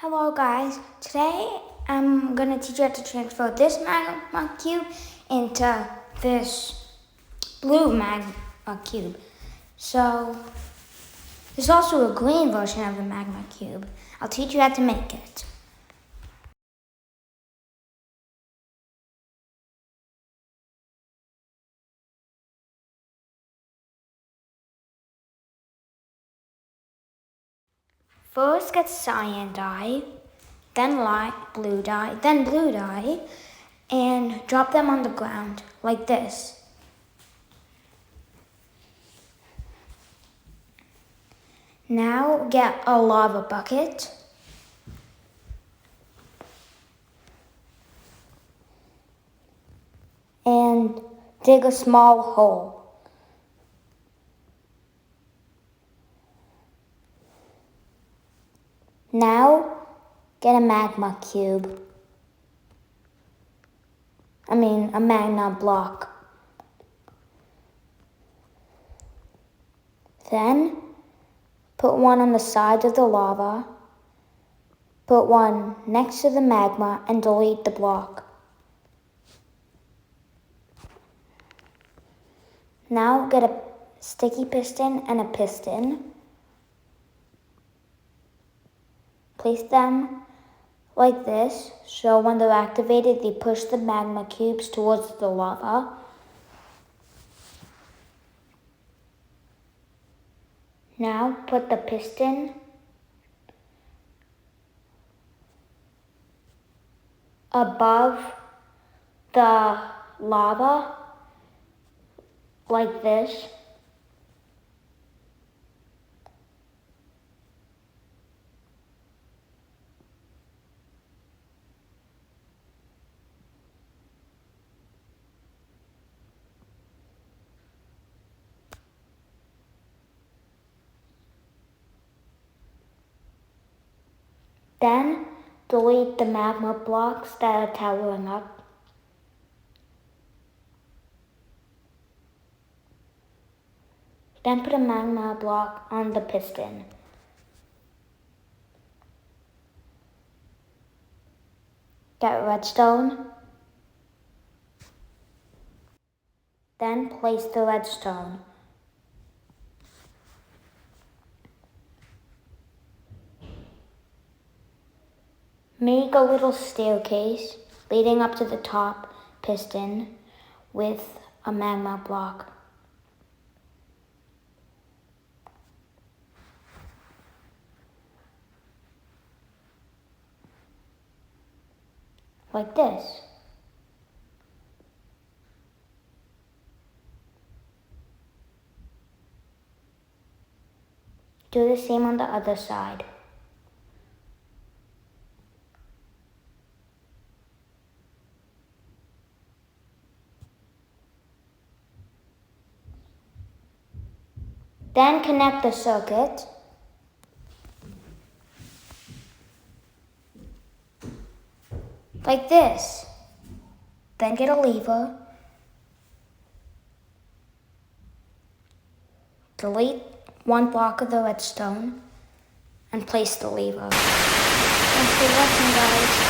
Hello guys, today I'm going to teach you how to transfer this magma cube into this blue magma cube. So, there's also a green version of the magma cube. I'll teach you how to make it. First get cyan dye, then light blue dye, then blue dye, and drop them on the ground like this. Now get a lava bucket and dig a small hole. Now get a magma cube. A magma block. Then put one on the side of the lava, put one next to the magma, and delete the block. Now get a sticky piston and a piston. Place them like this, so when they're activated, they push the magma cubes towards the lava. Now put the piston above the lava like this. Then delete the magma blocks that are towering up. Then put a magma block on the piston. Get redstone. Then place the redstone. Make a little staircase leading up to the top piston with a magma block. Like this. Do the same on the other side. Then connect the circuit. Like this. Then get a lever. Delete one block of the redstone and place the lever. Thanks for watching, guys.